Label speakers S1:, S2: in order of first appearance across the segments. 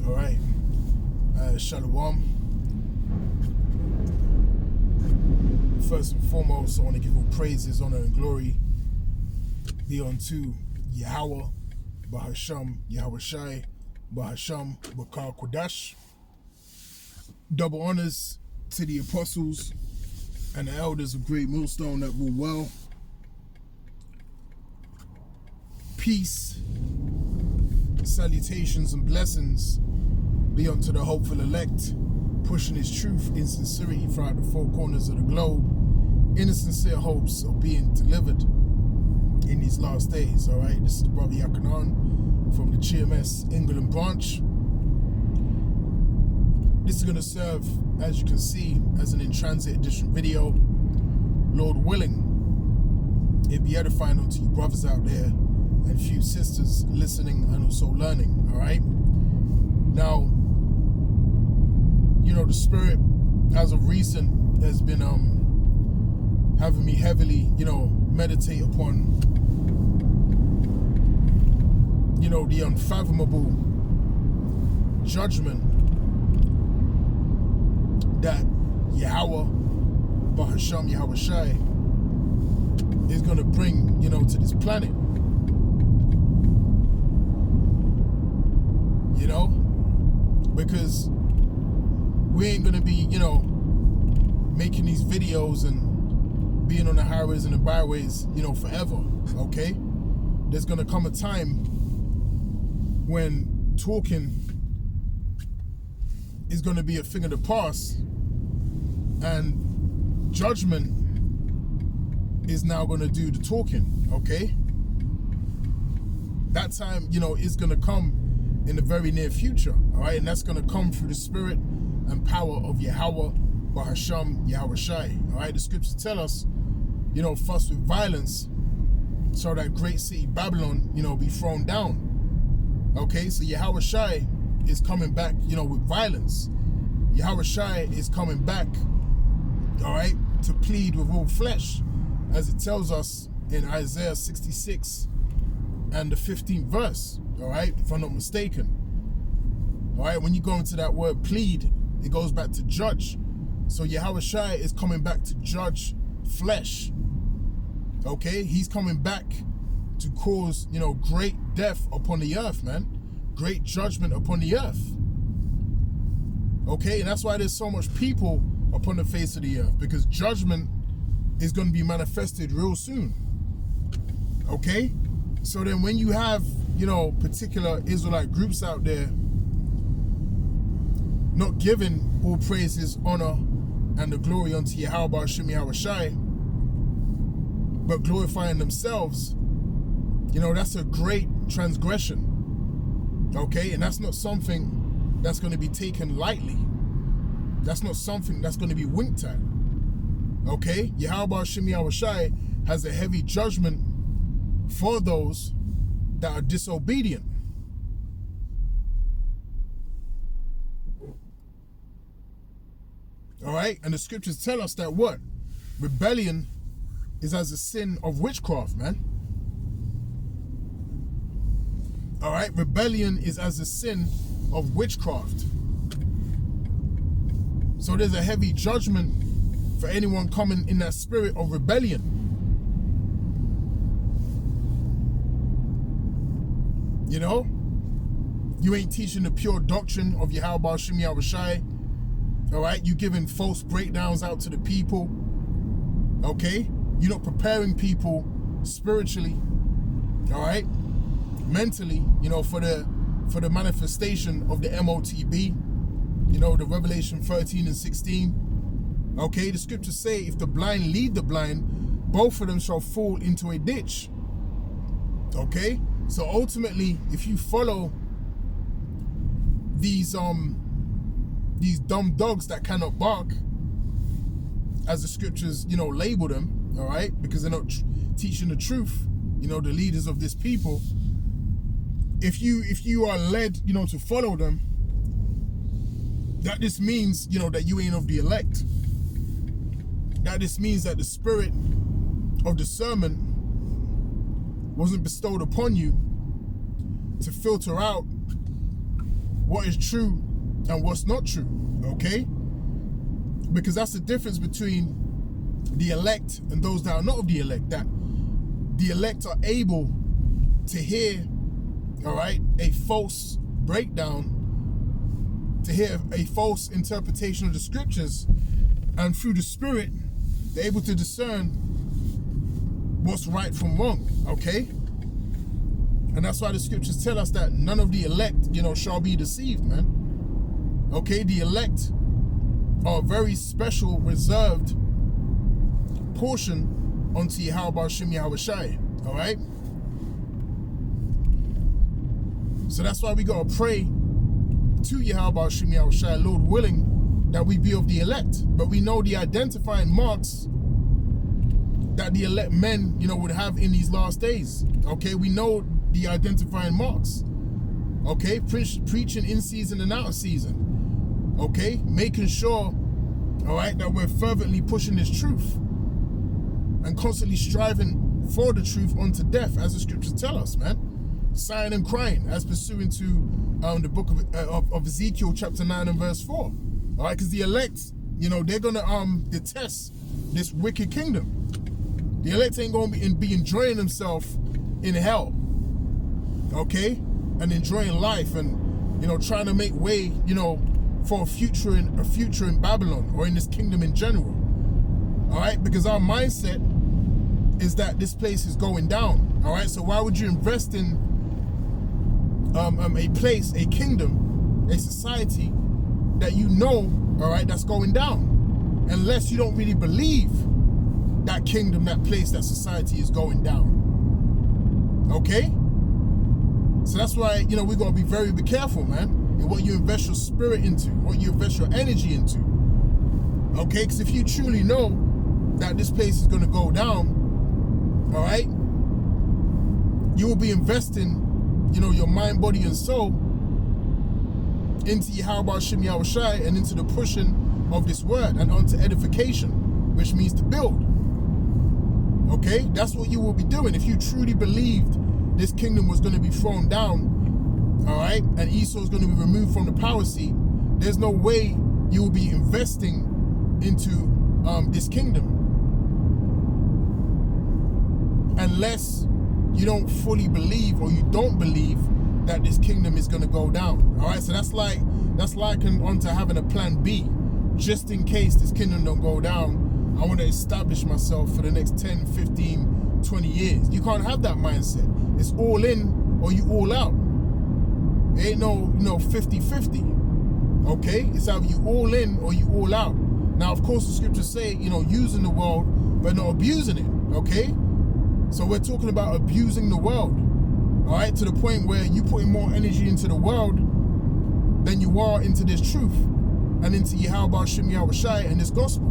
S1: All right. Shalom. First and foremost, I want to give all praises, honor, and glory be unto Yahweh, Bahasham, Yahweh Shai, Bahasham, Bakar Kodash. Double honors to the apostles and the elders of Great Millstone that rule well. Peace, salutations, and blessings be unto the hopeful elect, pushing his truth in sincerity throughout the four corners of the globe, in the sincere hopes of being delivered in these last days. All right, this is the brother Yakanan from the GMS England branch. This is going to serve, as you can see, as an in-transit edition video. Lord willing, it be edifying unto you brothers out there and few sisters listening and also learning. All right, now, you know, the Spirit, as of recent, has been having me heavily, meditate upon, the unfathomable judgment that Yahweh, Bahasham, Yahweh Shai, is going to bring, to this planet. Because we ain't going to be, making these videos and being on the highways and the byways, forever, okay? There's going to come a time when talking is going to be a thing of the past, and judgment is now going to do the talking, okay? That time, is going to come in the very near future, all right? And that's going to come through the spirit and power of Yahweh, Bahasham, Yahweh Shai, all right? The scriptures tell us, fuss with violence so that great city Babylon, be thrown down, okay? So Yahweh Shai is coming back, with violence. Yahweh Shai is coming back, all right, to plead with all flesh, as it tells us in Isaiah 66 and the 15th verse, all right, if I'm not mistaken. All right, when you go into that word plead, it goes back to judge. So Yahweh Shai is coming back to judge flesh, okay? He's coming back to cause, great death upon the earth, man. Great judgment upon the earth, okay? And that's why there's so much people upon the face of the earth, because judgment is going to be manifested real soon, okay? So then when you have, particular Israelite groups out there not giving all praises, honor, and the glory unto Yahweh, Hashem, Yahweh Shai, but glorifying themselves, that's a great transgression, okay? And that's not something that's going to be taken lightly. That's not something that's going to be winked at, okay? Yahweh, Hashem, Yahweh Shai has a heavy judgment for those that are disobedient. All right, and the scriptures tell us that what? Rebellion is as a sin of witchcraft, man. All right, rebellion is as a sin of witchcraft. So there's a heavy judgment for anyone coming in that spirit of rebellion. You ain't teaching the pure doctrine of Yahweh, Hashem, Yahweh Shai. All right, you giving false breakdowns out to the people, okay? You're not preparing people spiritually, all right, mentally, for the manifestation of the MOTB, the Revelation 13 and 16, okay? The scriptures say if the blind lead the blind, both of them shall fall into a ditch, okay? So ultimately, if you follow these dumb dogs that cannot bark, as the scriptures, label them, all right, because they're not teaching the truth, the leaders of this people. If you are led, to follow them, that just means, that you ain't of the elect. That just means that the spirit of discernment wasn't bestowed upon you to filter out what is true and what's not true, okay? Because that's the difference between the elect and those that are not of the elect, that the elect are able to hear, all right, a false breakdown, to hear a false interpretation of the scriptures, and through the Spirit, they're able to discern what's right from wrong, okay? And that's why the scriptures tell us that none of the elect, shall be deceived, man. Okay, the elect are a very special, reserved portion unto Yahweh Shem Yahweh Shai, all right? So that's why we got to pray to Yahweh Shem Yahweh Shai, Lord willing, that we be of the elect. But we know the identifying marks that the elect men, would have in these last days. Okay, we know the identifying marks. Okay, preaching in season and out of season. Okay, making sure, all right, that we're fervently pushing this truth and constantly striving for the truth unto death, as the scriptures tell us, man. Sighing and crying, as pursuing to the book of Ezekiel, chapter 9 and verse 4. All right, because the elect, they're gonna detest this wicked kingdom. The elect ain't gonna be enjoying themselves in hell, okay, and enjoying life and trying to make way, for a future in Babylon or in this kingdom in general. All right, because our mindset is that this place is going down. All right, so why would you invest in a place, a kingdom, a society that all right, that's going down, unless you don't really believe that kingdom, that place, that society is going down. Okay? So that's why, we got to be very careful, man, in what you invest your spirit into, what you invest your energy into. Okay? Because if you truly know that this place is going to go down, all right, you will be investing your mind, body, and soul into Yahweh Shem Yahweh Shai and into the pushing of this word and unto edification, which means to build. Okay? That's what you will be doing. If you truly believed this kingdom was going to be thrown down, all right, and Esau is going to be removed from the power seat, there's no way you will be investing into this kingdom unless you don't fully believe, or you don't believe that this kingdom is going to go down. All right, so that's likened onto having a plan B, just in case this kingdom don't go down. I want to establish myself for the next 10, 15, 20 years. You can't have that mindset. It's all in or you all out. It ain't no 50-50. Okay, it's either you all in or you all out. Now, of course, the scriptures say, using the world but not abusing it. Okay. So we're talking about abusing the world, all right, to the point where you putting more energy into the world than you are into this truth and into Yahweh Shem Yahweh Shai and this gospel.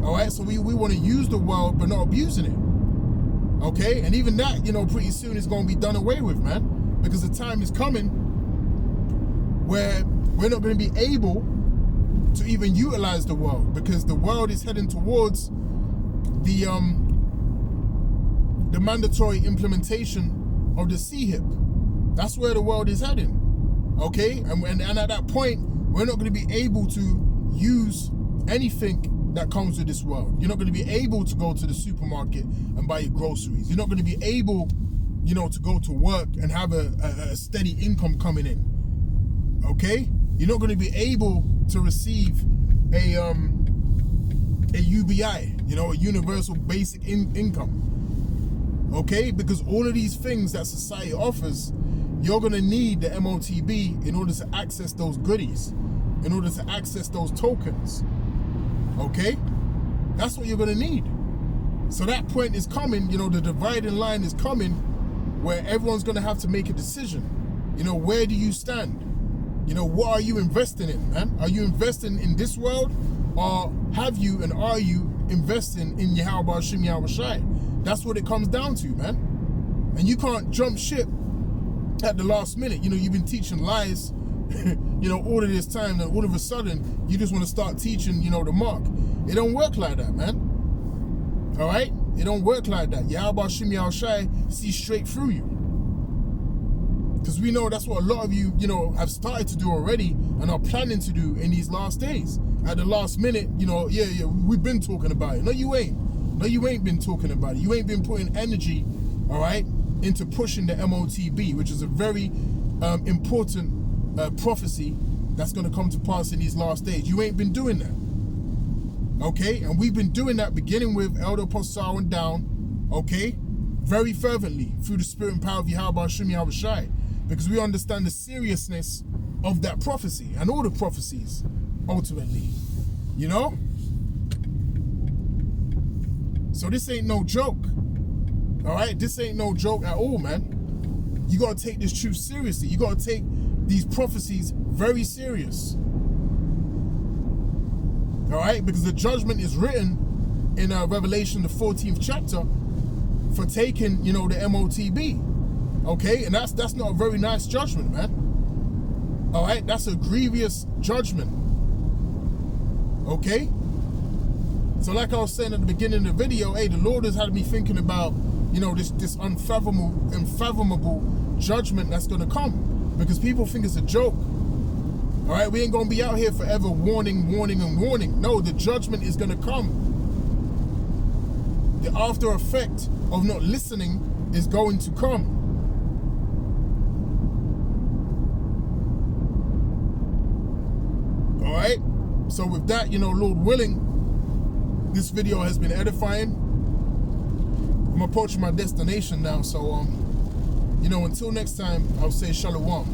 S1: All right, so we want to use the world but not abusing it. Okay, and even that, pretty soon is going to be done away with, man, because the time is coming where we're not going to be able to even utilize the world, because the world is heading towards the mandatory implementation of the CHIP. That's where the world is heading. Okay, and at that point, we're not going to be able to use anything that comes with this world. You're not going to be able to go to the supermarket and buy your groceries. You're not going to be able, to go to work and have a steady income coming in. Okay, you're not going to be able to receive a UBI, a universal basic income. Okay, because all of these things that society offers, you're going to need the MOTB in order to access those goodies, in order to access those tokens. Okay, that's what you're going to need. So that point is coming, the dividing line is coming, where everyone's going to have to make a decision. Where do you stand? What are you investing in, man? Are you investing in this world, or have you and are you investing in Yahweh Shem Yahweh Shai? That's what it comes down to, man. And you can't jump ship at the last minute. You've been teaching lies, all of this time, and all of a sudden, you just want to start teaching, the mark. It don't work like that, man. All right? It don't work like that. Yahweh Shem Yahweh Shai sees straight through you. Because we know that's what a lot of you, have started to do already and are planning to do in these last days. At the last minute, yeah, we've been talking about it. No, you ain't. No, you ain't been talking about it. You ain't been putting energy, all right, into pushing the MOTB, which is a very important prophecy that's going to come to pass in these last days. You ain't been doing that, okay? And we've been doing that beginning with Elder Apostle and down, okay? Very fervently through the spirit and power of Yahweh Hashem Yahweh Shai, because we understand the seriousness of that prophecy and all the prophecies, ultimately, So this ain't no joke, all right? This ain't no joke at all, man. You got to take this truth seriously. You got to take these prophecies very serious, all right? Because the judgment is written in Revelation, the 14th chapter, for taking, the MOTB, okay? And that's not a very nice judgment, man. All right, that's a grievous judgment, okay? So like I was saying at the beginning of the video, hey, the Lord has had me thinking about, this unfathomable judgment that's going to come, because people think it's a joke. All right, we ain't going to be out here forever warning. No, the judgment is going to come. The after effect of not listening is going to come. All right, so with that, Lord willing, this video has been edifying. I'm approaching my destination now, so until next time, I'll say shalom.